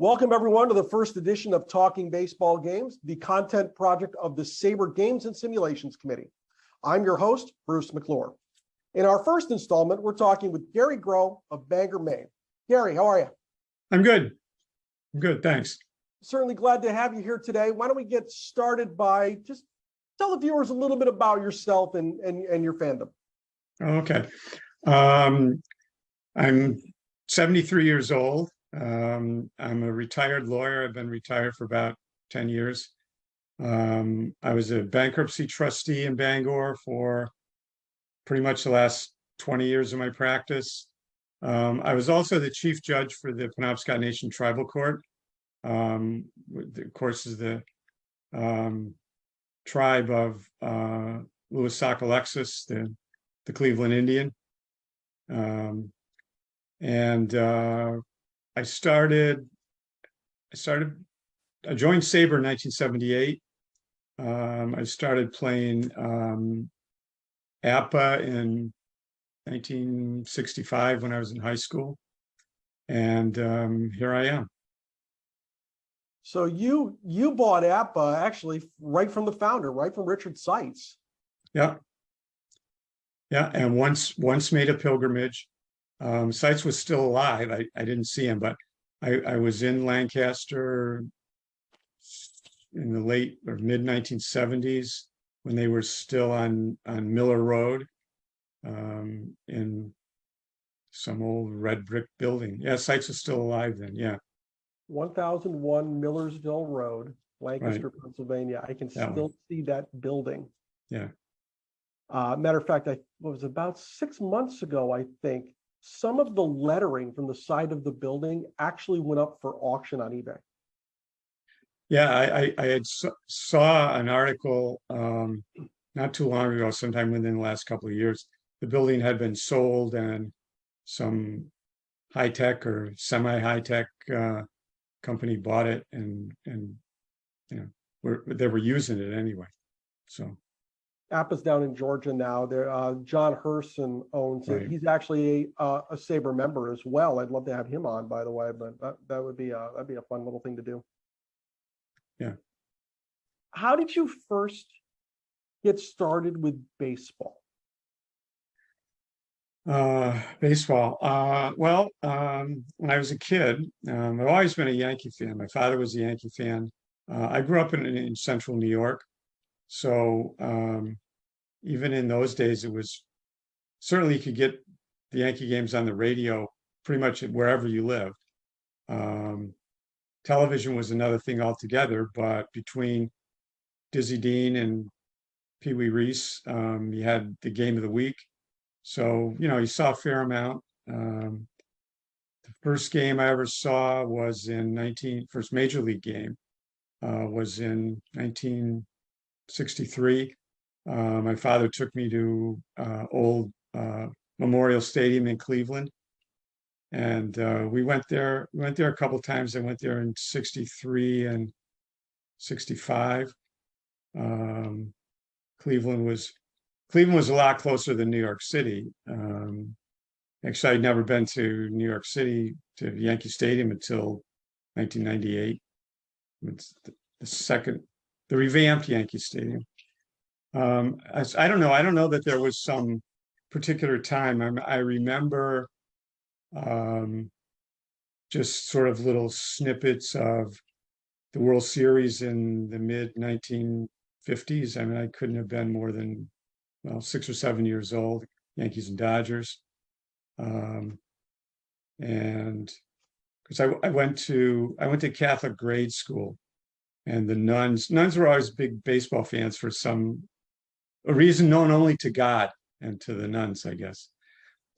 Welcome, everyone, to the first edition of Talking Baseball Games, the content project of the SABR Games and Simulations Committee. I'm your host, Bruce McClure. In our first installment, we're talking with Gary Growe of Bangor, Maine. Gary, how are you? I'm good. I'm good, thanks. Certainly glad to have you here today. Why don't we get started by just tell the viewers a little bit about yourself and your fandom. Okay. I'm 73 years old. I'm a retired lawyer. I've been retired for about 10 years. I was a bankruptcy trustee in Bangor for pretty much the last 20 years of my practice. I was also the chief judge for the Penobscot Nation Tribal Court. Of course, is the tribe of Louis Sockalexis, the Cleveland Indian. I joined SABR in 1978. I started playing APA in 1965 when I was in high school. And here I am. So you bought APA actually right from the founder, right from Richard Seitz. Yeah. Yeah, and once made a pilgrimage. Seitz was still alive. I didn't see him, but I was in Lancaster in the late or mid 1970s when they were still on Miller Road in some old red brick building. Yeah, Seitz was still alive then. Yeah. 1001 Millersville Road, Lancaster, right. Pennsylvania. I can still see that building. Yeah. Matter of fact, it was about 6 months ago, I think, some of the lettering from the side of the building actually went up for auction on eBay. Yeah, I had saw an article not too long ago, sometime within the last couple of years. The building had been sold and some high-tech or semi-high-tech company bought it, and you know, they were using it anyway. So APA's down in Georgia now. There, John Herson owns it. Right. He's actually a SABR member as well. I'd love to have him on, by the way, but that'd be a fun little thing to do. Yeah. How did you first get started with baseball? Baseball. Well, when I was a kid, I've always been a Yankee fan. My father was a Yankee fan. I grew up in central New York. So even in those days, it was certainly you could get the Yankee games on the radio pretty much wherever you lived. Television was another thing altogether, but between Dizzy Dean and Pee Wee Reese, you had the game of the week. So, you know, you saw a fair amount. The first game I ever saw was first major league game was in 1963. My father took me to old Memorial Stadium in Cleveland, and we went there. We went there a couple of times. I went there in '63 and '65. Cleveland was a lot closer than New York City. Actually, I'd never been to New York City to Yankee Stadium until 1998. It's the revamped Yankee Stadium. I don't know. I don't know that there was some particular time. I remember just sort of little snippets of the World Series in the mid 1950s. I mean, I couldn't have been more than 6 or 7 years old. Yankees and Dodgers, and because I went to Catholic grade school, and the nuns were always big baseball fans for a reason known only to God and to the nuns, I guess.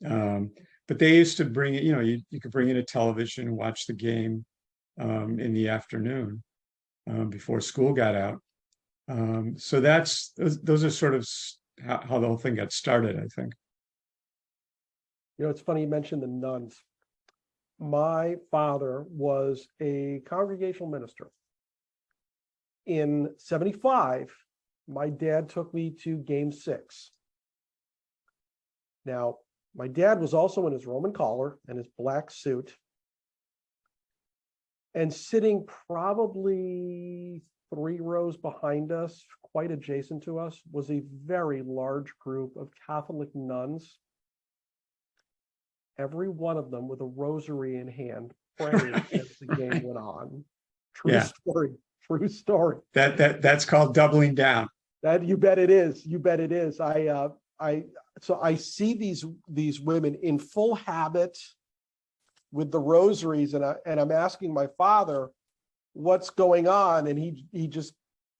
But they used to bring it, you know, you could bring in a television and watch the game in the afternoon before school got out. So those are sort of how the whole thing got started, I think. You know, it's funny you mentioned the nuns. My father was a congregational minister. In '75, my dad took me to Game 6. Now, my dad was also in his Roman collar and his black suit. And sitting probably 3 rows behind us, quite adjacent to us, was a very large group of Catholic nuns. Every one of them with a rosary in hand, praying as the game went on. True Yeah. story. True story. That's called doubling down. That you bet it is. You bet it is. So I see these women in full habit with the rosaries, and I'm asking my father what's going on, and he just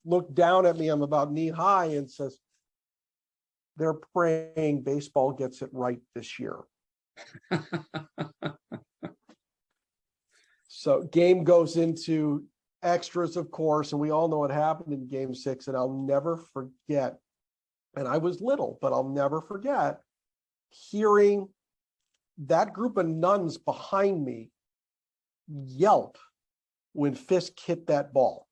looked down at me. I'm about knee high and says, "They're praying baseball gets it right this year." So game goes into extras, of course, and we all know what happened in game 6, and I'll never forget. And I was little, but I'll never forget hearing that group of nuns behind me yelp when Fisk hit that ball.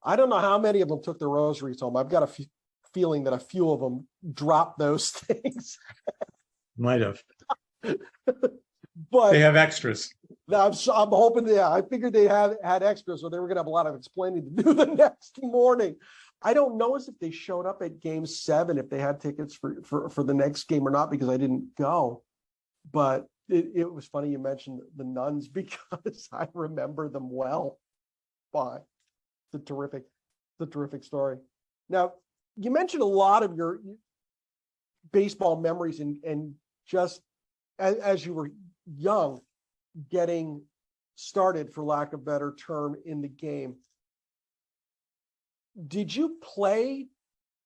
I don't know how many of them took their rosaries home. I've got a feeling that a few of them dropped those things. Might have. But they have extras. I'm hoping, yeah, I figured they had extras, so they were going to have a lot of explaining to do the next morning. I don't know as if they showed up at game 7, if they had tickets for the next game or not, because I didn't go. But it was funny you mentioned the nuns, because I remember them well. Why? It's a terrific story. Now, you mentioned a lot of your baseball memories and just as you were young, getting started, for lack of a better term, in the game. Did you play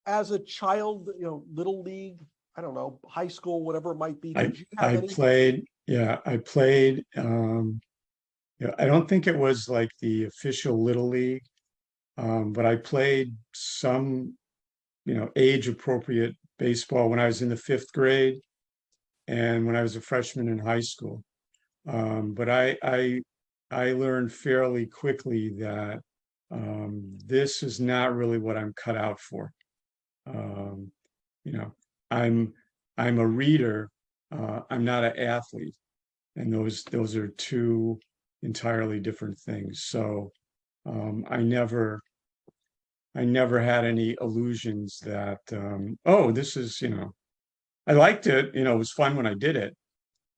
as a child, little league, I don't know, high school, whatever it might be? Did you have any? Played. Yeah, I played. I don't think it was like the official little league, but I played some, age appropriate baseball when I was in the 5th grade and when I was a freshman in high school. But I learned fairly quickly that this is not really what I'm cut out for. I'm a reader. I'm not an athlete, and those are two entirely different things. So I never had any illusions that this is, I liked it. It was fun when I did it.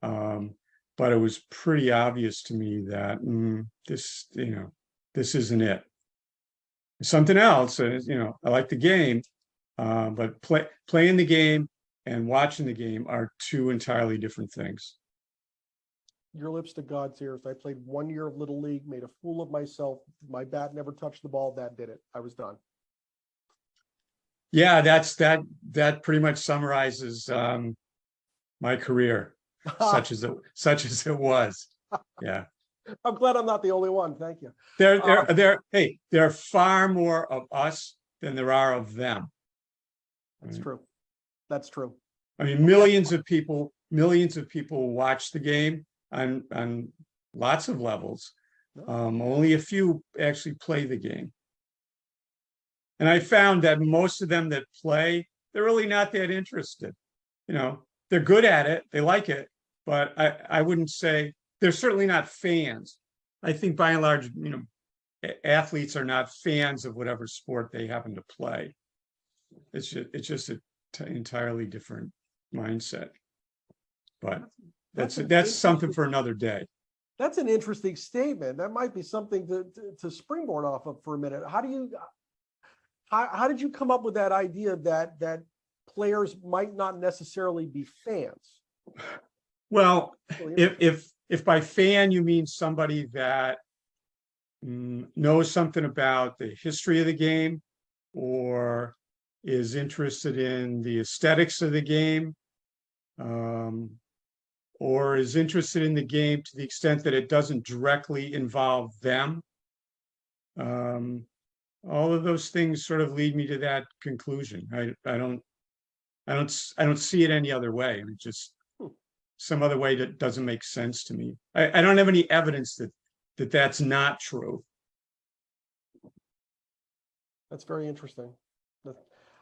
But it was pretty obvious to me that this isn't it. Something else, I like the game, but playing the game and watching the game are two entirely different things. Your lips to God's ears. I played 1 year of Little League, made a fool of myself. My bat never touched the ball. That did it. I was done. Yeah, that pretty much summarizes my career, such as it was. Yeah. I'm glad I'm not the only one. Thank you. There are far more of us than there are of them. That's true. That's true. I mean, millions of people watch the game on lots of levels. Only a few actually play the game. And I found that most of them that play, they're really not that interested. They're good at it, they like it, but I wouldn't say they're certainly not fans. I think by and large, athletes are not fans of whatever sport they happen to play. It's just an entirely different mindset. But that's something for another day. That's an interesting statement. That might be something to springboard off of for a minute. How did you come up with that idea that players might not necessarily be fans? Well, if by fan you mean somebody that knows something about the history of the game or is interested in the aesthetics of the game, or is interested in the game to the extent that it doesn't directly involve them, all of those things sort of lead me to that conclusion. I don't see it any other way. I mean, just some other way that doesn't make sense to me. I don't have any evidence that that's not true. That's very interesting.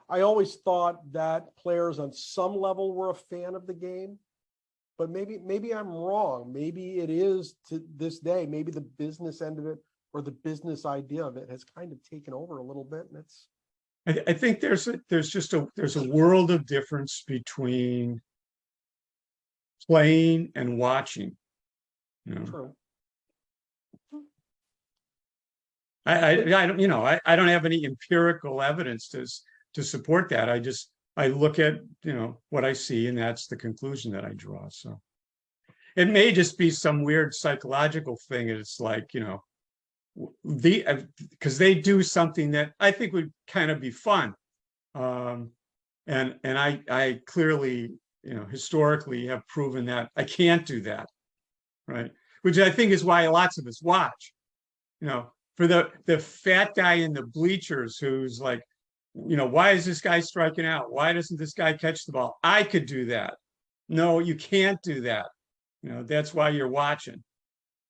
I always thought that players on some level were a fan of the game, but maybe I'm wrong. Maybe it is to this day. Maybe the business end of it or the business idea of it has kind of taken over a little bit, and it's I think there's a world of difference between playing and watching. You know, true. I don't, you know, I don't have any empirical evidence to support that. I look at, you know, what I see, and that's the conclusion that I draw. So it may just be some weird psychological thing. It's like, you know, because they do something that I think would kind of be fun. And I clearly, you know, historically have proven that I can't do that, right? Which I think is why lots of us watch, you know, for the fat guy in the bleachers who's like, you know, why is this guy striking out? Why doesn't this guy catch the ball? I could do that. No, you can't do that. You know, that's why you're watching.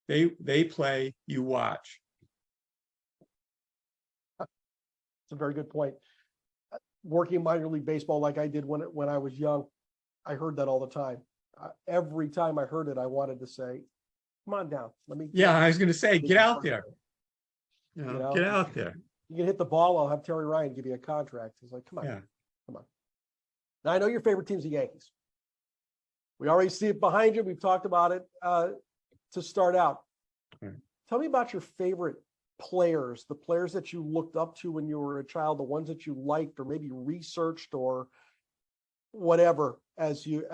They play, you watch. It's a very good point. Working minor league baseball like I did when I was young, I heard that all the time. Every time I heard it, I wanted to say, "Come on down, let me." Yeah, I was going to say, get out there. You know, get out there. You can hit the ball. I'll have Terry Ryan give you a contract. He's like, "Come on, Yeah. come on." Now I know your favorite team's the Yankees. We already see it behind you. We've talked about it to start out. Right. Tell me about your favorite players, the players that you looked up to when you were a child, the ones that you liked or maybe researched or whatever as you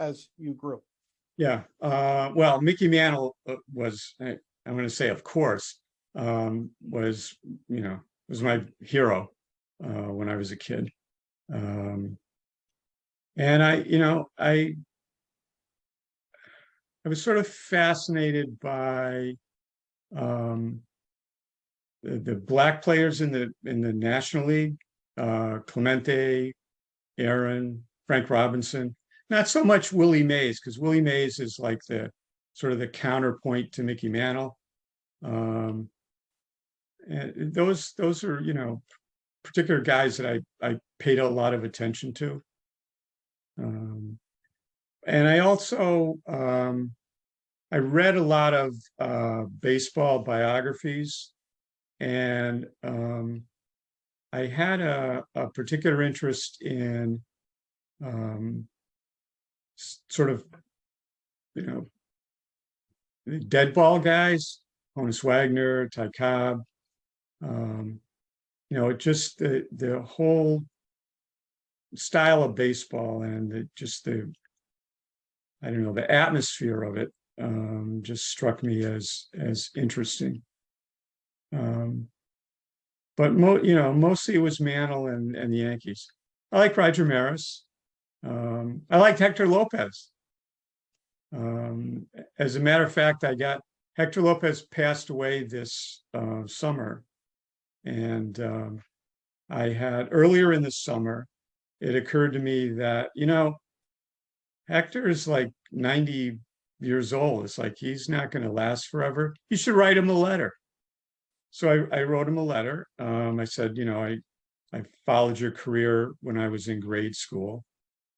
grew. Yeah. Well, Mickey Mantle was, I'm going to say, of course, was, you know, was my hero when I was a kid. And you know, I was sort of fascinated by the black players in the National League, Clemente, Aaron, Frank Robinson. Not so much Willie Mays, because Willie Mays is like the sort of the counterpoint to Mickey Mantle. And those are, you know, particular guys that I paid a lot of attention to. And I also I read a lot of baseball biographies, and I had a particular interest in sort of, you know, the dead ball guys, Honus Wagner, Ty Cobb, you know, just the whole style of baseball and just the, I don't know, the atmosphere of it just struck me as interesting. But you know, mostly it was Mantle and the Yankees. I like Roger Maris. I liked Hector Lopez. As a matter of fact, Hector Lopez passed away this summer, and I had earlier in the summer, it occurred to me that, you know, Hector is like 90 years old. It's like he's not going to last forever. You should write him a letter. So I wrote him a letter. I said, you know, I followed your career when I was in grade school,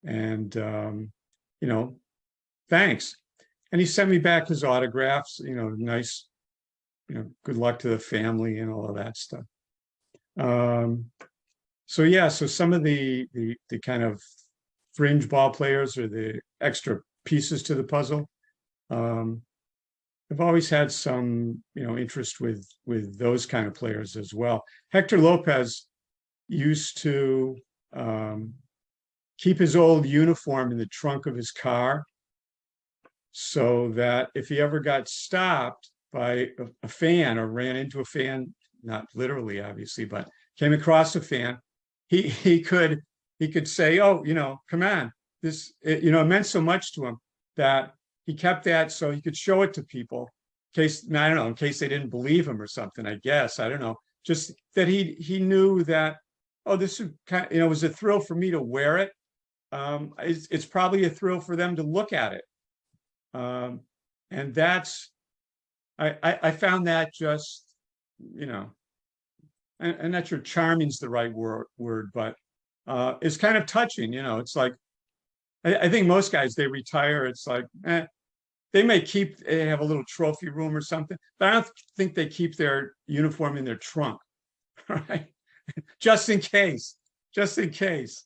and you know, thanks. And he sent me back his autographs. You know, nice, you know, good luck to the family and all of that stuff. So yeah, so some of the kind of fringe ball players or the extra pieces to the puzzle. I've always had some, you know, interest with those kind of players as well. Hector Lopez used to keep his old uniform in the trunk of his car, so that if he ever got stopped by a fan or ran into a fan, not literally, obviously, but came across a fan, he could say, "Oh, you know, come on, this," you know, it meant so much to him that he kept that so he could show it to people in case, I don't know, in case they didn't believe him or something, I guess, I don't know, just that he knew that, oh, this is kind of, you know, it was a thrill for me to wear it. It's probably a thrill for them to look at it. And that's, I found that just, you know, and not sure charming's the right word, but it's kind of touching, you know. It's like, I think most guys, they retire, it's like, they may they have a little trophy room or something, but I don't think they keep their uniform in their trunk, right? Just in case, just in case,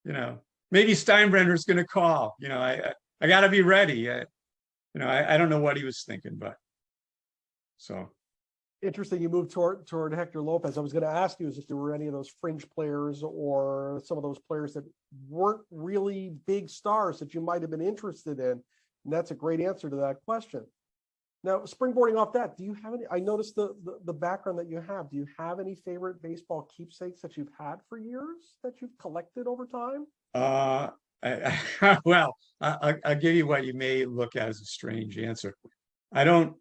you know, maybe Steinbrenner's going to call, you know, I got to be ready. I don't know what he was thinking, but so. Interesting. You moved toward Hector Lopez. I was going to ask you if there were any of those fringe players or some of those players that weren't really big stars that you might have been interested in. And that's a great answer to that question. Now, springboarding off that, do you have any? I noticed the background that you have. Do you have any favorite baseball keepsakes that you've had for years that you've collected over time? Well, I'll give you what you may look at as a strange answer. I don't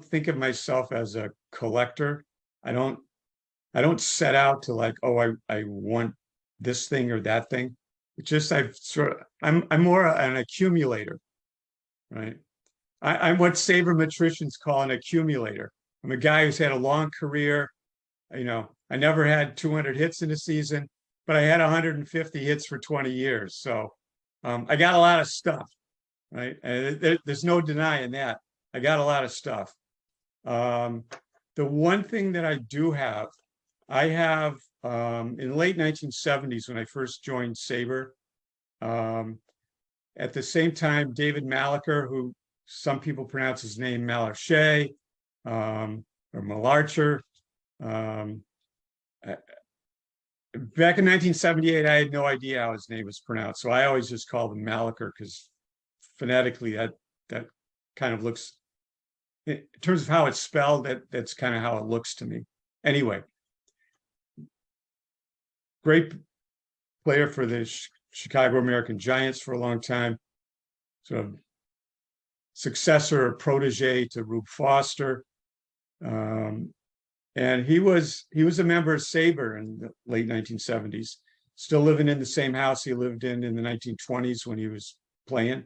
think of myself as a collector. I don't set out to like, oh, I want this thing or that thing. It's just I'm more an accumulator, right? I'm what sabermetricians call an accumulator. I'm a guy who's had a long career. You know, I never had 200 hits in a season, but I had 150 hits for 20 years. So I got a lot of stuff, right? There's no denying that. I got a lot of stuff. The one thing that I do have, I have in the late 1970s when I first joined SABR. At the same time, David Malacher, who some people pronounce his name Malarche or Malarcher. Back in 1978, I had no idea how his name was pronounced, so I always just called him Malacher because phonetically that kind of looks, in terms of how it's spelled, that's kind of how it looks to me. Anyway, great player for the Chicago American Giants for a long time. Sort of successor or protege to Rube Foster. And he was a member of SABR in the late 1970s, still living in the same house he lived in the 1920s when he was playing.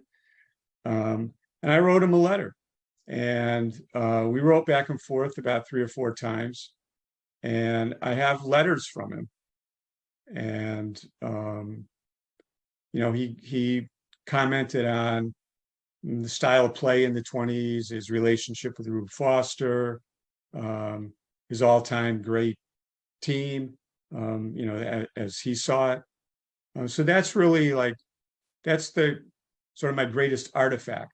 And I wrote him a letter. And we wrote back and forth about 3 or 4 times. And I have letters from him. And, he commented on the style of play in the 20s, his relationship with Rube Foster, his all-time great team, as he saw it. So that's really that's the sort of my greatest artifact.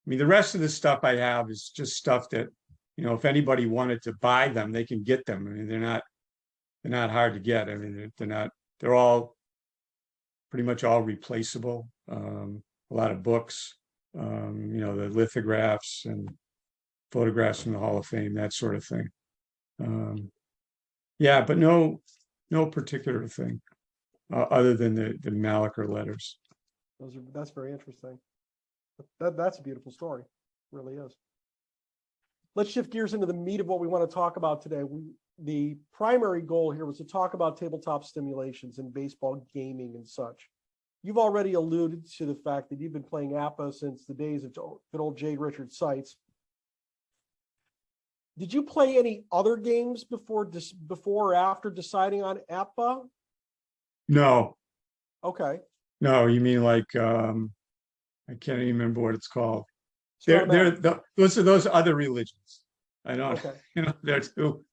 I mean, the rest of the stuff I have is just stuff that, if anybody wanted to buy them, they can get them. I mean, they're not hard to get. I mean, they're all pretty much all replaceable. A lot of books, the lithographs and photographs from the Hall of Fame, that sort of thing. But no particular thing other than the Malacher letters. That's very interesting. That's a beautiful story. It really is. Let's shift gears into the meat of what we want to talk about today. The primary goal here was to talk about tabletop simulations and baseball gaming and such. You've already alluded to the fact that you've been playing APA since the days of good old J. Richard Sites. Did you play any other games before or after deciding on APA? No. Okay. No, you mean I can't even remember what it's called. Those other religions. I don't, okay. There too.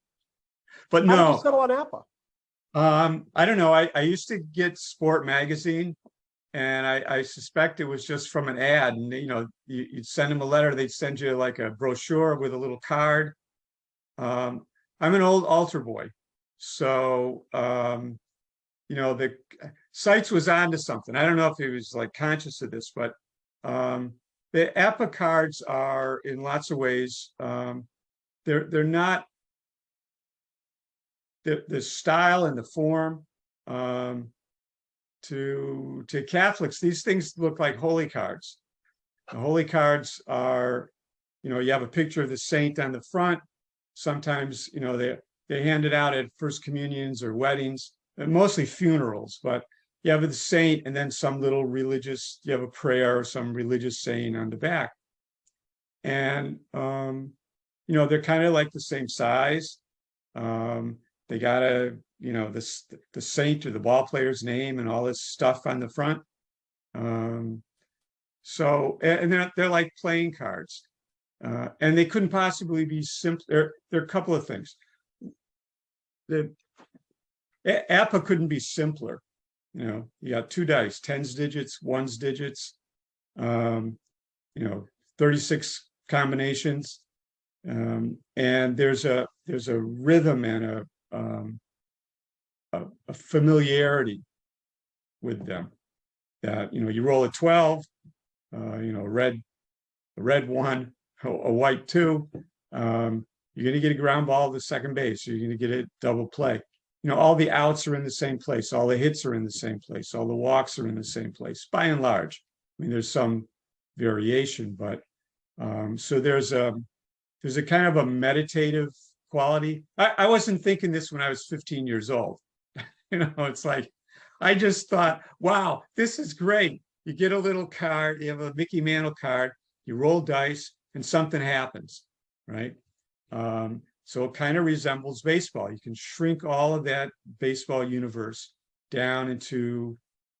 But How no. did you settle on APA? I don't know. I used to get Sport Magazine, and I suspect it was just from an ad. And you'd send them a letter. They'd send you like a brochure with a little card. I'm an old altar boy, so the Sites was onto something. I don't know if he was conscious of this, but the APA cards are in lots of ways. They're not the style and the form. To Catholics, these things look like holy cards. The holy cards are, you have a picture of the saint on the front. Sometimes, they hand it out at first communions or weddings, mostly funerals, but you have the saint and then some little religious, you have a prayer or some religious saying on the back. And, they're kind of like the same size. They got the saint or the ball player's name and all this stuff on the front. So, and they're like playing cards. And they couldn't possibly be simple. There are a couple of things. The APA couldn't be simpler. You know, you got two dice, tens digits, ones digits, you know, 36 combinations. And there's a rhythm and a familiarity with them that, you know, you roll a 12, you know, a red one, a white two, you're going to get a ground ball to second base. You're going to get a double play. You know, all the outs are in the same place. All the hits are in the same place. All the walks are in the same place, by and large. I mean, there's some variation, but so there's a kind of a meditative quality. I wasn't thinking this when I was 15 years old. You know, it's like, I just thought, wow, this is great. You get a little card, you have a Mickey Mantle card, you roll dice, and something happens, right? So it kind of resembles baseball. You can shrink all of that baseball universe down into,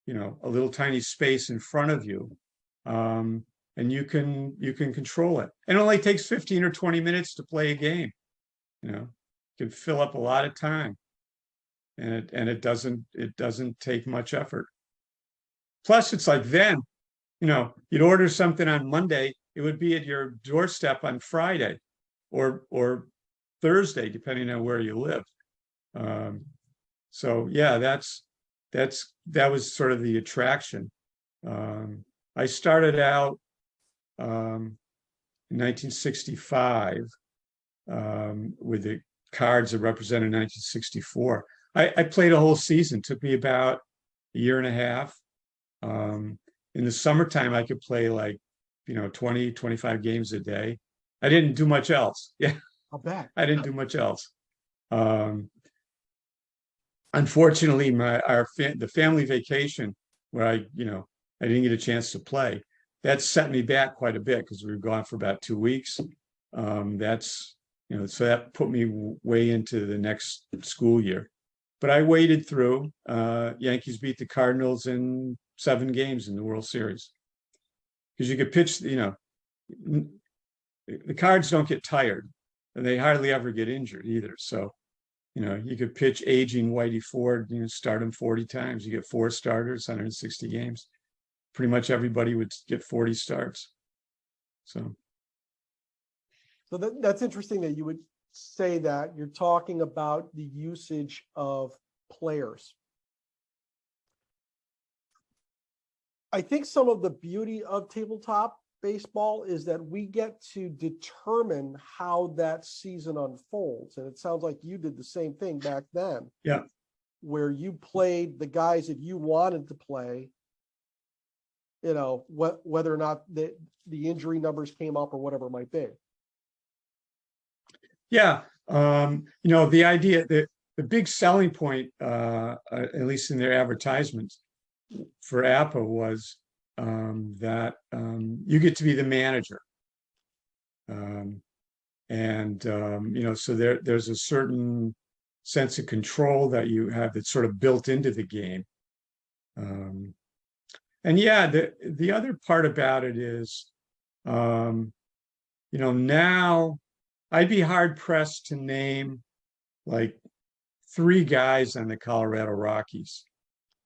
you know, a little tiny space in front of you. And you can control it. And it only takes 15 or 20 minutes to play a game. You know, you can fill up a lot of time. And it doesn't take much effort. Plus, it's like then, you know, you'd order something on Monday, it would be at your doorstep on Friday or Thursday, depending on where you live. So yeah, that was sort of the attraction. I started out in 1965 with the cards that represented 1964. I played a whole season. Took me about a year and a half. In the summertime, I could play like, you know, 20, 25 games a day. I didn't do much else. Yeah, I'll bet. I didn't do much else. Unfortunately, the family vacation where I didn't get a chance to play, that set me back quite a bit because we were gone for about 2 weeks. So that put me way into the next school year. But I waded through. Yankees beat the Cardinals in 7 games in the World Series. Because you could pitch, you know, the Cards don't get tired, and they hardly ever get injured either. So, you know, you could pitch aging Whitey Ford, you know, start him 40 times. You get 4 starters, 160 games. Pretty much everybody would get 40 starts. So that's interesting that you would say that. You're talking about the usage of players. I think some of the beauty of tabletop baseball is that we get to determine how that season unfolds. And it sounds like you did the same thing back then. Yeah. Where you played the guys that you wanted to play, you know, whether or not the injury numbers came up or whatever it might be. Yeah. You know, the idea that the big selling point, at least in their advertisements for APA, was that you get to be the manager. You know, so there's a certain sense of control that you have that's sort of built into the game. And yeah, the other part about it is, you know, now I'd be hard pressed to name like 3 guys on the Colorado Rockies,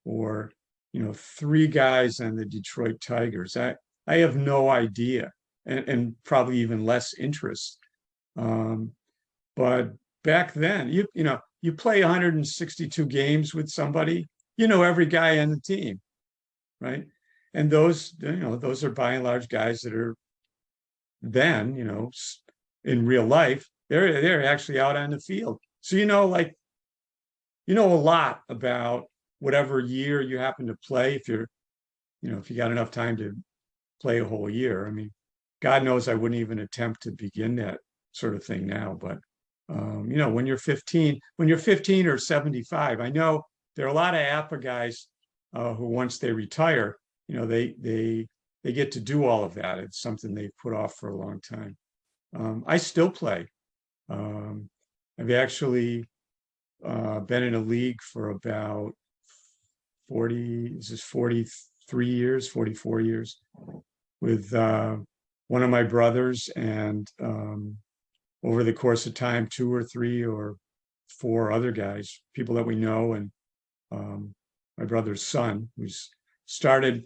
or, you know, 3 guys on the Detroit Tigers. I have no idea, and probably even less interest. But back then, you know, you play 162 games with somebody, you know, every guy on the team, right? And those, you know, those are by and large guys that are then, you know, in real life, they're actually out on the field. So, you know, like, you know a lot about whatever year you happen to play, if you're, you know, if you got enough time to play a whole year. I mean, God knows I wouldn't even attempt to begin that sort of thing now. But you know, when you're 15 or 75, I know there are a lot of APA guys who, once they retire, you know, they get to do all of that. It's something they've put off for a long time. I still play. I've actually been in a league for about 43 years, 44 years. with one of my brothers, and over the course of time, 2 or 3 or 4 other guys, people that we know, and my brother's son, who's started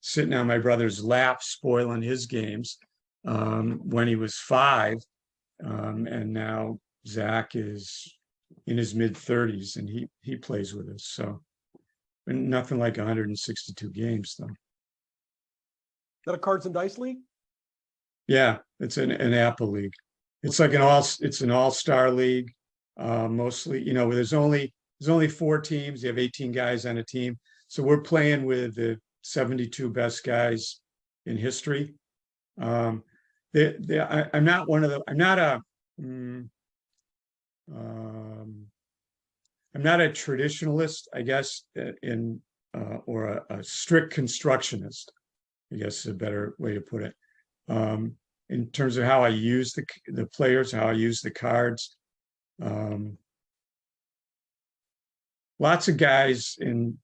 sitting on my brother's lap, spoiling his games when he was 5. And now Zach is in his mid-30s, and he plays with us. So nothing like 162 games, though. Is that a cards and dice league? Yeah, it's an Apple league. It's like it's an all-star league. Mostly, there's only 4 teams. You have 18 guys on a team. So we're playing with the 72 best guys in history. I'm not one of the. I'm not a traditionalist, I guess, or a strict constructionist, I guess is a better way to put it. In terms of how I use the players, how I use the cards. Lots of guys in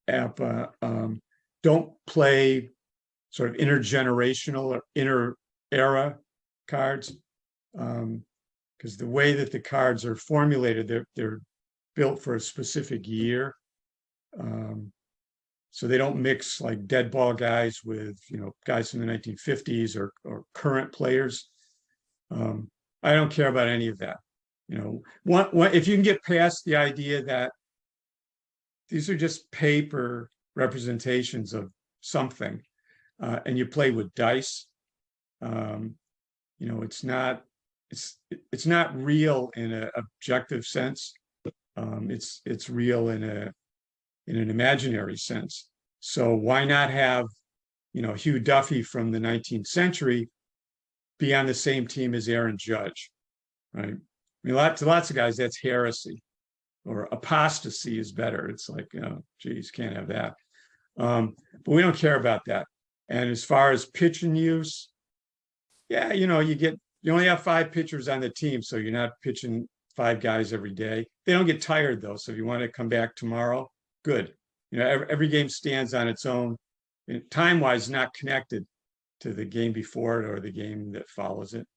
APA don't play sort of intergenerational or inter-era cards, because the way that the cards are formulated, they're built for a specific year. So they don't mix like dead ball guys with, guys from the 1950s or current players. I don't care about any of that. If you can get past the idea that these are just paper representations of something, and you play with dice, it's not real in an objective sense. It's real in an imaginary sense. So why not have, Hugh Duffy from the 19th century be on the same team as Aaron Judge, right? I mean, lots of guys, that's heresy, or apostasy is better. It's like, geez, can't have that. But we don't care about that. And as far as pitching use, yeah, you only have 5 pitchers on the team, so you're not pitching 5 guys every day. They don't get tired though. So if you want to come back tomorrow, good. Every game stands on its own, time-wise, not connected to the game before it or the game that follows it.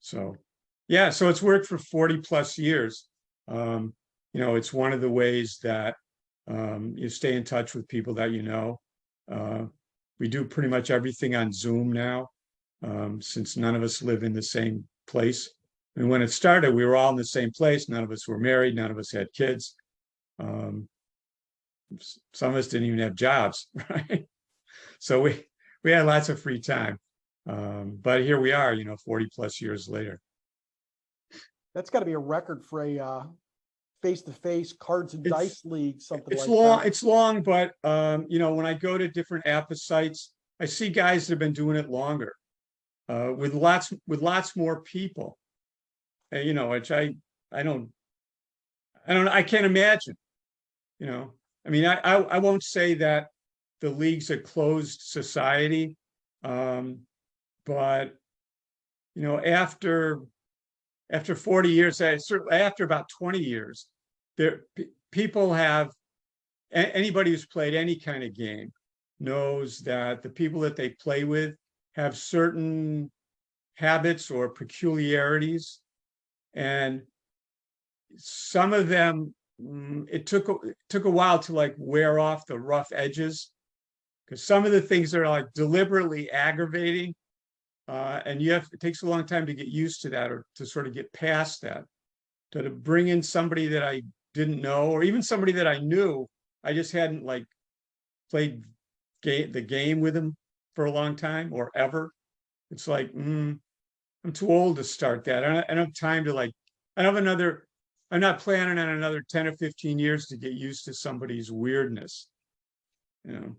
So it's worked for 40 plus years. It's one of the ways that you stay in touch with people that we do pretty much everything on Zoom now, since none of us live in the same place. I mean, when it started, we were all in the same place. None of us were married. None of us had kids. Some of us didn't even have jobs, right? So we had lots of free time. But here we are, 40 plus years later. That's got to be a record for a face-to-face cards and dice league, something it's like long, that. It's long, but when I go to different APA sites, I see guys that have been doing it longer, with lots more people. Which I can't imagine. I mean, I won't say that the league's a closed society, but after 40 years, after about 20 years, people have, anybody who's played any kind of game knows that the people that they play with have certain habits or peculiarities, and some of them, it took a while to like wear off the rough edges, because some of the things are like deliberately aggravating, and it takes a long time to get used to that, or to sort of get past that. To bring in somebody that I didn't know, or even somebody that I knew, I just hadn't like played the game with him for a long time or ever. It's like, I'm too old to start that. I don't have time to I'm not planning on another 10 or 15 years to get used to somebody's weirdness. Now,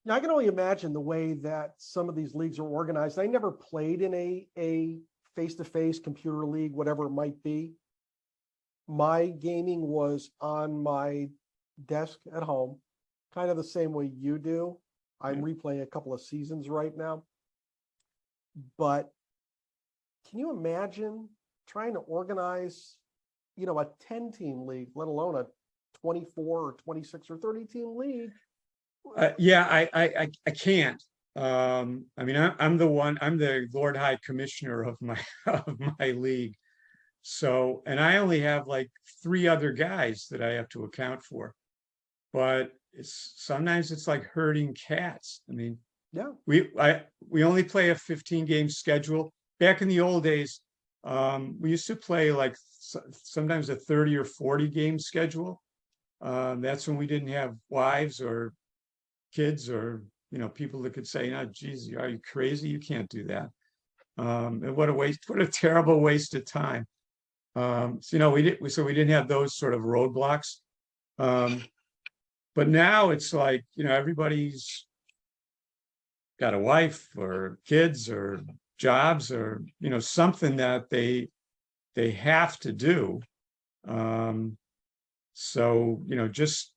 I can only imagine the way that some of these leagues are organized. I never played in a face-to-face computer league, whatever it might be. My gaming was on my desk at home, kind of the same way you do. I'm replaying a couple of seasons right now. But can you imagine trying to organize, a 10-team league, let alone a 24 or 26 or 30-team league Yeah, I can't. I mean, I'm the Lord High Commissioner of my of my league. So, and I only have like three other guys that I have to account for. But sometimes it's like herding cats. I mean, Yeah. we only play a 15 game schedule. Back in the old days, we used to play like sometimes a 30 or 40 game schedule. That's when we didn't have wives or kids or people that could say, "No, geez, are you crazy? You can't do that." And what a waste! What a terrible waste of time. So we didn't have those sort of roadblocks. But now it's like everybody's got a wife or kids or jobs or something that they have to do. So just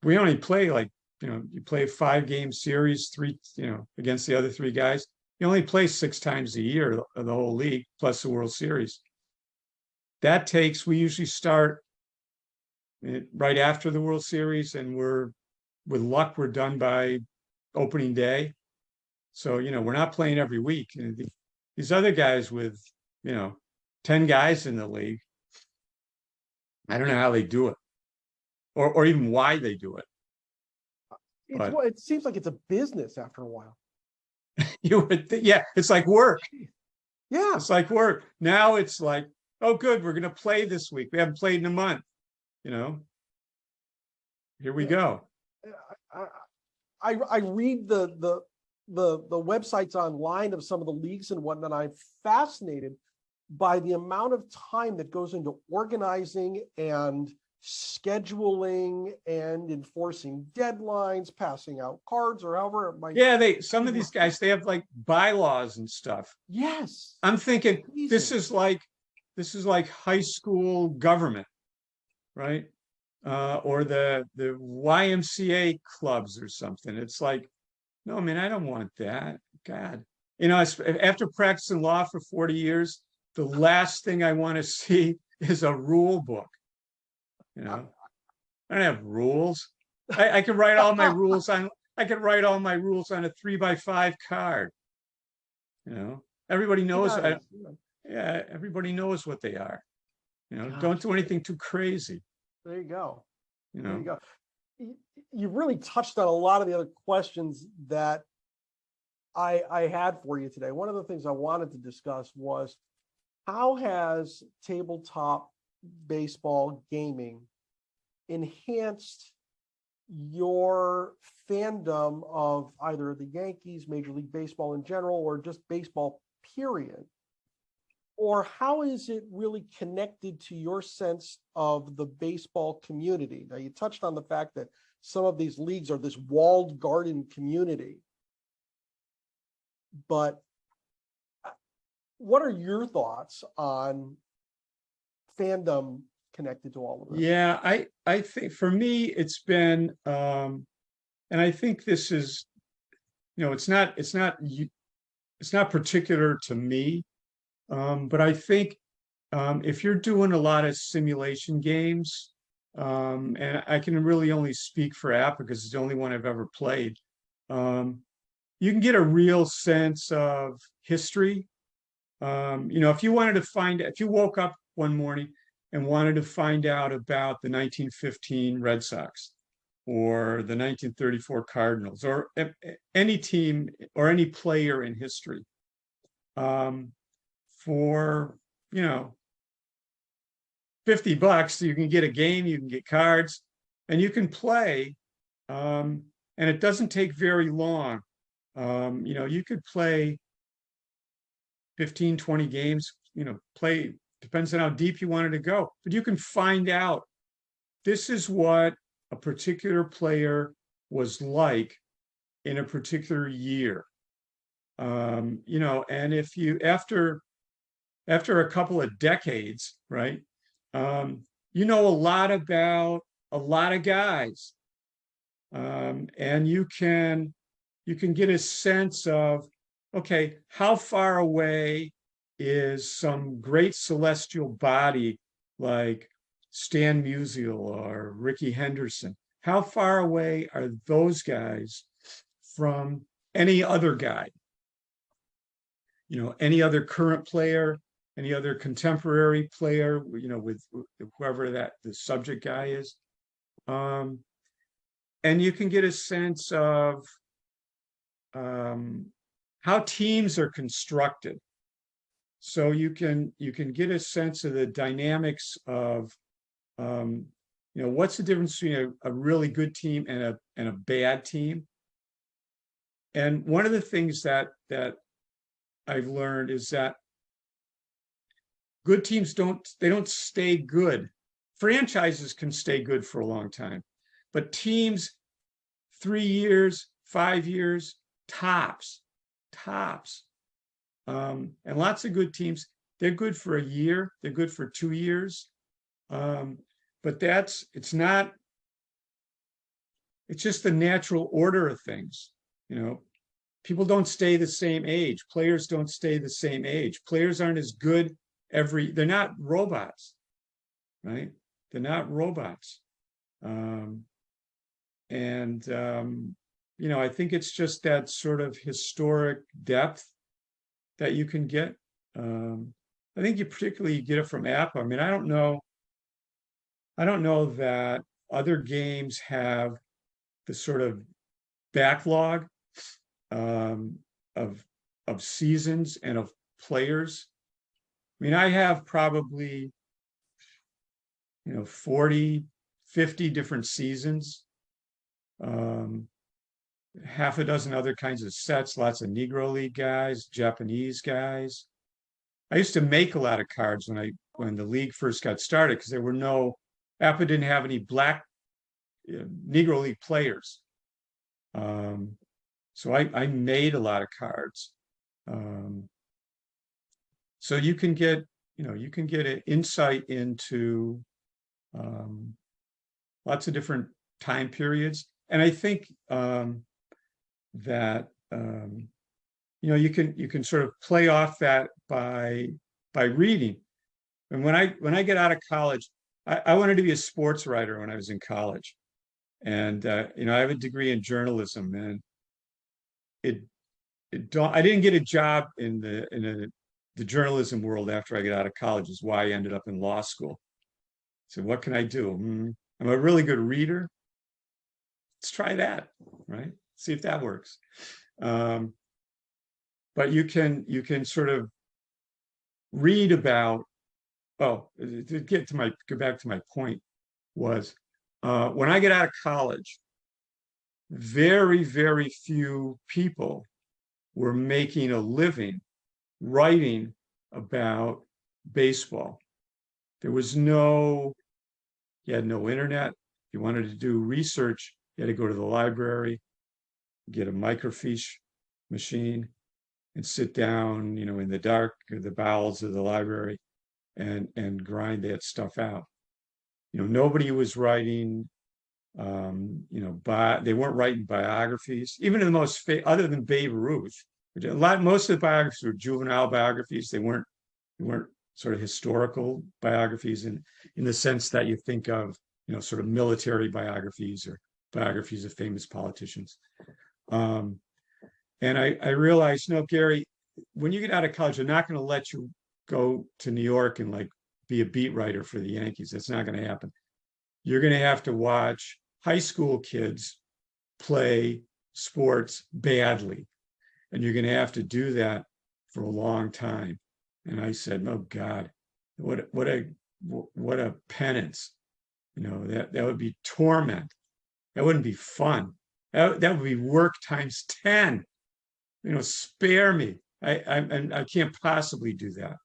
we only play like you play a 5 game series, three against the other three guys. You only play 6 times a year of the whole league plus the World Series. We usually start right after the World Series, and with luck we're done by opening day. So we're not playing every week. And these other guys with 10 guys in the league, I don't know how they do it, or even why they do it. It seems like it's a business after a while. You would yeah, it's like work. Yeah, it's like work. Now it's like, oh, good, we're going to play this week. We haven't played in a month. Here we go. I read the websites online of some of the leagues and whatnot. I'm fascinated by the amount of time that goes into organizing and scheduling and enforcing deadlines, passing out cards, or however it might. Yeah, some of these guys, they have like bylaws and stuff. Yes, I'm thinking amazing. this is like high school government, right? Or the YMCA clubs or something. It's like, no, man, I don't want that. God, after practicing law for 40 years, the last thing I want to see is a rule book. I don't have rules. I can write all my rules on. I can write all my rules on a 3x5 card. Everybody knows. Yeah, everybody knows what they are. Don't do anything too crazy. There you go. There you go. You really touched on a lot of the other questions that I had for you today. One of the things I wanted to discuss was, how has tabletop baseball gaming enhanced your fandom of either the Yankees, Major League Baseball in general, or just baseball, period? Or how is it really connected to your sense of the baseball community? Now, you touched on the fact that some of these leagues are this walled garden community. But what are your thoughts on fandom connected to all of this? Yeah, I think for me it's been, and I think this is, it's not particular to me, but I think if you're doing a lot of simulation games, and I can really only speak for App because it's the only one I've ever played, you can get a real sense of history. If you woke up one morning and wanted to find out about the 1915 Red Sox or the 1934 Cardinals or any team or any player in history, for $50, you can get a game, you can get cards, and you can play, and it doesn't take very long. You could play 15, 20 games, play, depends on how deep you wanted to go, but you can find out this is what a particular player was like in a particular year. And if you, after a couple of decades, right, a lot about a lot of guys, and you can get a sense of, okay, how far away is some great celestial body like Stan Musial or Ricky Henderson? how far away are those guys from any other guy? Any other current player, any other contemporary player, with whoever the subject guy is. And you can get a sense of how teams are constructed. So you can get a sense of the dynamics of, what's the difference between a really good team and a bad team. And one of the things that I've learned is that good teams don't stay good. Franchises can stay good for a long time, but teams, 3 years, 5 years, tops. And lots of good teams, they're good for a year, they're good for 2 years. But it's just the natural order of things. People don't stay the same age. Players don't stay the same age. Players aren't as good they're not robots, right? They're not robots. I think it's just that sort of historic depth that you can get. I think you particularly get it from Apple. I mean, I don't know that other games have the sort of backlog of seasons and of players. I mean, I have probably 40, 50 different seasons, half a dozen other kinds of sets, lots of Negro League guys, Japanese guys. I used to make a lot of cards when the league first got started, because APA didn't have any black Negro League players. So I made a lot of cards. So you can get an insight into lots of different time periods. And I think that you can sort of play off that by reading. And when I get out of college, I wanted to be a sports writer when I was in college. And I have a degree in journalism, and I didn't get a job in the journalism world after I got out of college, is why I ended up in law school. So what can I do? I'm a really good reader. Let's try that, right? See if that works. But you can sort of read about, go back to my point was, when I get out of college, very, very few people were making a living writing about baseball. You had no internet. If you wanted to do research, you had to go to the library, get a microfiche machine, and sit down, in the dark or the bowels of the library and grind that stuff out. Nobody was writing, they weren't writing biographies, even the most other than Babe Ruth. Most of the biographies were juvenile biographies. They weren't sort of historical biographies in the sense that you think of, sort of military biographies or biographies of famous politicians. And I realized, Gary, when you get out of college, they're not going to let you go to New York and be a beat writer for the Yankees. That's not going to happen. You're going to have to watch high school kids play sports badly. And you're going to have to do that for a long time. And I said, oh God, what a penance. That would be torment. That wouldn't be fun. That would be work times 10. Spare me. I can't possibly do that.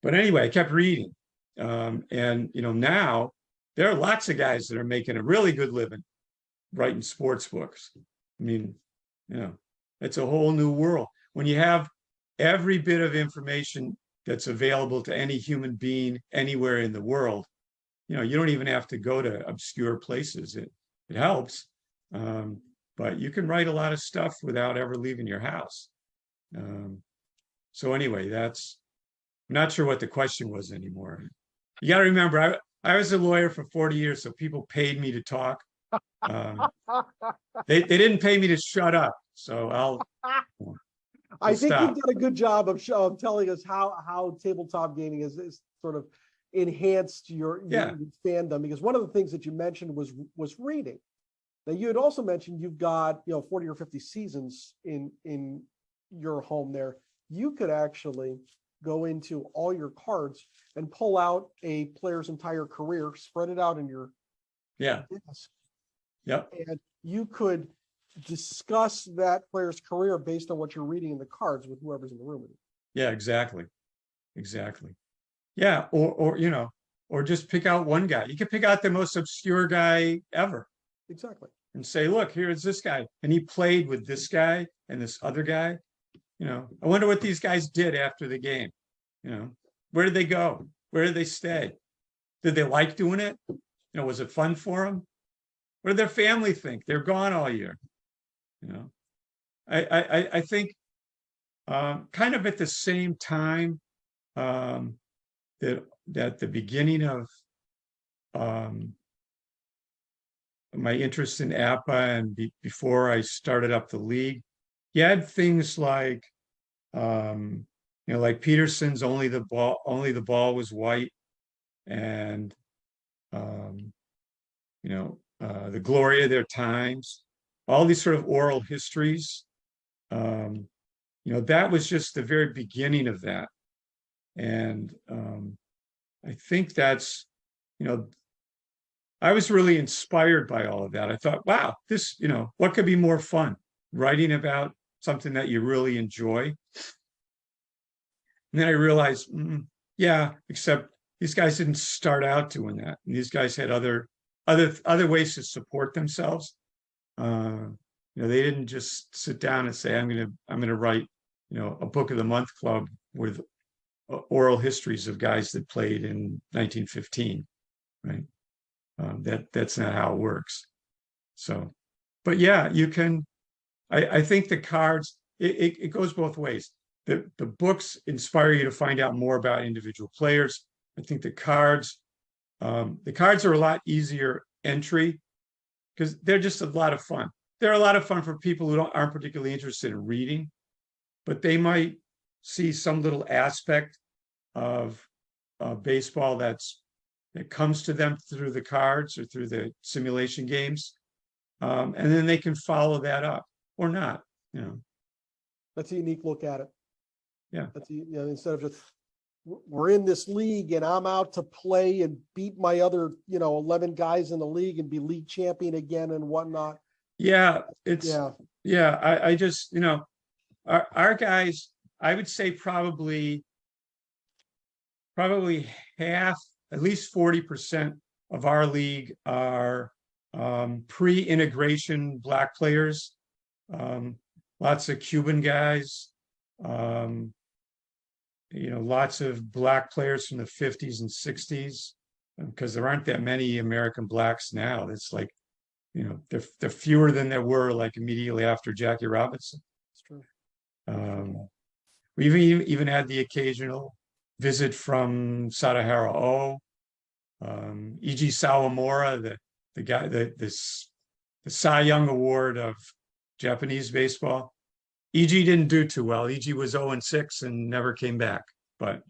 But anyway, I kept reading. And now there are lots of guys that are making a really good living writing sports books. I mean, it's a whole new world. When you have every bit of information that's available to any human being anywhere in the world, you don't even have to go to obscure places. It helps. But you can write a lot of stuff without ever leaving your house. So anyway, I'm not sure what the question was anymore. You got to remember, I was a lawyer for 40 years, so people paid me to talk. They didn't pay me to shut up, so I think stop. you've done a good job of telling us how tabletop gaming is sort of enhanced your fandom, because one of the things that you mentioned was reading. Now, you had also mentioned you've got 40 or 50 seasons in your home there. You could actually go into all your cards and pull out a player's entire career, spread it out in your desk, and you could discuss that player's career based on what you're reading in the cards with whoever's in the room with you. Yeah, exactly. Yeah, or just pick out one guy. You could pick out the most obscure guy ever. Exactly. And say, look, here's this guy, and he played with this guy and this other guy. I wonder what these guys did after the game. Where did they go? Where did they stay? Did they like doing it? Was it fun for them? What did their family think? They're gone all year. I think kind of at the same time that at the beginning of my interest in APA and before I started up the league, you had things like like Peterson's only the ball was white, and the glory of their times, all these sort of oral histories. That was just the very beginning of that. And I think that's, I was really inspired by all of that. I thought, wow, this, what could be more fun? Writing about something that you really enjoy. And then I realized, yeah, except these guys didn't start out doing that. And these guys had other ways to support themselves. They didn't just sit down and say, I'm gonna write, a book of the month club with oral histories of guys that played in 1915, right? That's not how it works. So, but yeah, you can. I think the cards. It goes both ways. The books inspire you to find out more about individual players. I think the cards are a lot easier entry because they're just a lot of fun. They're a lot of fun for people who aren't particularly interested in reading, but they might see some little aspect of baseball that comes to them through the cards or through the simulation games, and then they can follow that up or not. That's a unique look at it. Yeah, that's instead of just we're in this league and I'm out to play and beat my other 11 guys in the league and be league champion again and whatnot. Yeah, I just our guys, I would say probably half, at least 40% of our league are pre-integration Black players. Lots of Cuban guys, lots of Black players from the 50s and 60s, because there aren't that many American Blacks now. It's like, they're fewer than there were like immediately after Jackie Robinson. That's true. We've even had the occasional visit from Sadahara O, E.G. Sawamura, the guy, the Cy Young Award of Japanese baseball. E.G. didn't do too well. E.G. was 0-6 and never came back. But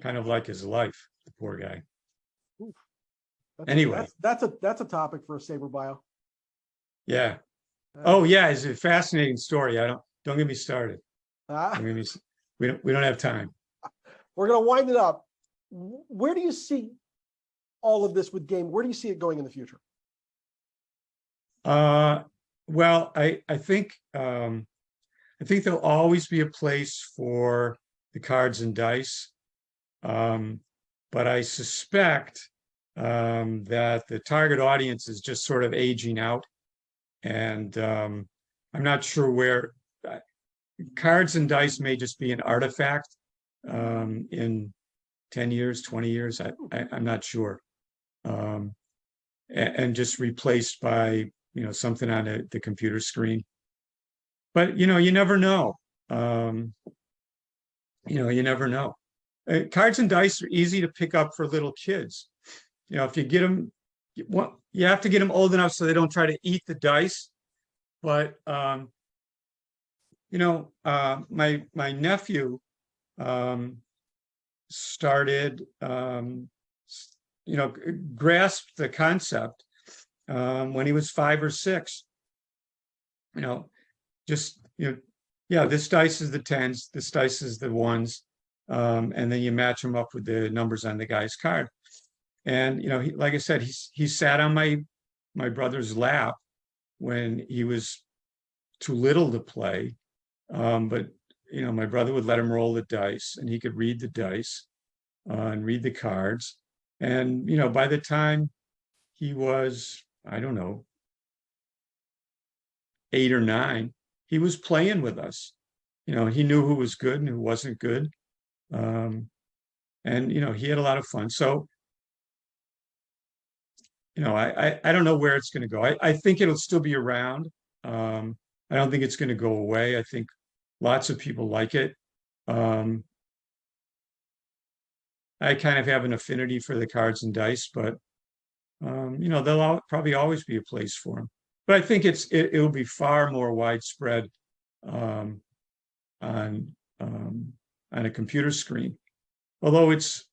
kind of like his life, the poor guy. Anyway, that's a topic for a SABR bio. Yeah. Oh yeah, it's a fascinating story. Don't get me started. We don't have time. We're gonna wind it up. Where do you see all of this with game? Where do you see it going in the future? Well, I think there'll always be a place for the cards and dice, but I suspect that the target audience is just sort of aging out, and I'm not sure where cards and dice may just be an artifact in 10 years, 20 years. I'm not sure, and just replaced by something on the computer screen. But you never know. You never know. cards and dice are easy to pick up for little kids. You know, if you get them, you have to get them old enough so they don't try to eat the dice. But you know, my nephew started, you know, grasped the concept when he was 5 or 6. You know, just, you know, yeah, this dice is the 10s, this dice is the 1s, and then you match them up with the numbers on the guy's card. And you know, like I said, he sat on my brother's lap when he was too little to play, but you know, my brother would let him roll the dice, and he could read the dice and read the cards. And you know, by the time he was, I don't know, 8 or 9, he was playing with us. You know, he knew who was good and who wasn't good, and you know, he had a lot of fun. So you know, I don't know where it's going to go. I think it'll still be around. I don't think it's going to go away. I think lots of people like it. I kind of have an affinity for the cards and dice, but you know, there'll probably always be a place for them. But I think it'll be far more widespread on a computer screen. Although it's,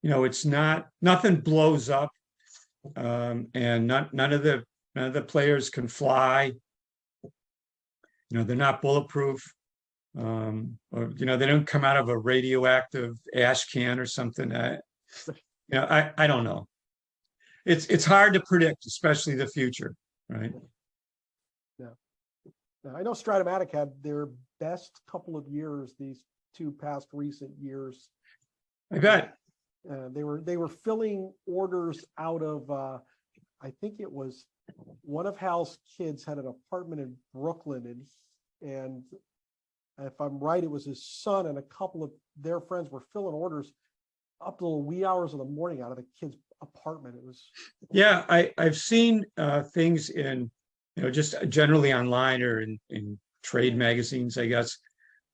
you know, it's nothing blows up, and none of the players can fly. You know, they're not bulletproof. Or you know, they don't come out of a radioactive ash can or something. You know, I don't know. It's hard to predict, especially the future, right? Yeah. Now, I know Stratomatic had their best couple of years these 2 past recent years. I bet. They were filling orders out of I think it was one of Hal's kids had an apartment in Brooklyn, and if I'm right, it was his son and a couple of their friends were filling orders up to the wee hours of the morning out of the kid's apartment. It was, yeah, I've seen things in, you know, just generally online or in trade magazines, I guess,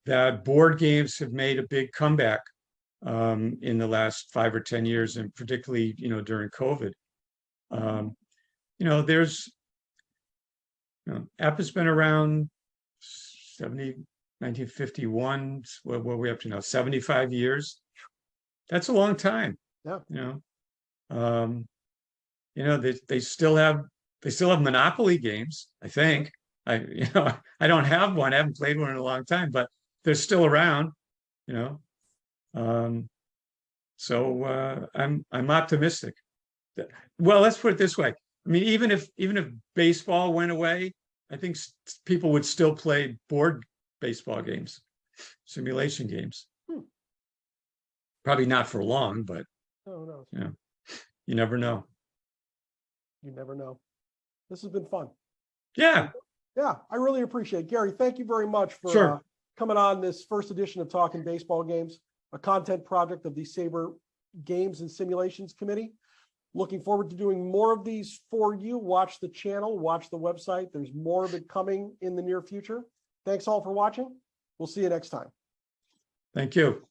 that board games have made a big comeback in the last 5 or 10 years, and particularly, you know, during COVID. You know, app has been around 1951. What are we up to now? 75 years. That's a long time. yeah. You know, they still have Monopoly games, I think. You know, I don't have one. I haven't played one in a long time, but they're still around, you know. So I'm optimistic. Well, let's put it this way. I mean, even if baseball went away, I think people would still play board baseball games, simulation games. Probably not for long, but No. you know, you never know. You never know. This has been fun. Yeah. Yeah, I really appreciate it. Gary, thank you very much for Sure. coming on this first edition of Talking Baseball Games, a content project of the SABR Games and Simulations Committee. Looking forward to doing more of these for you. Watch the channel, watch the website. There's more of it coming in the near future. Thanks all for watching. We'll see you next time. Thank you.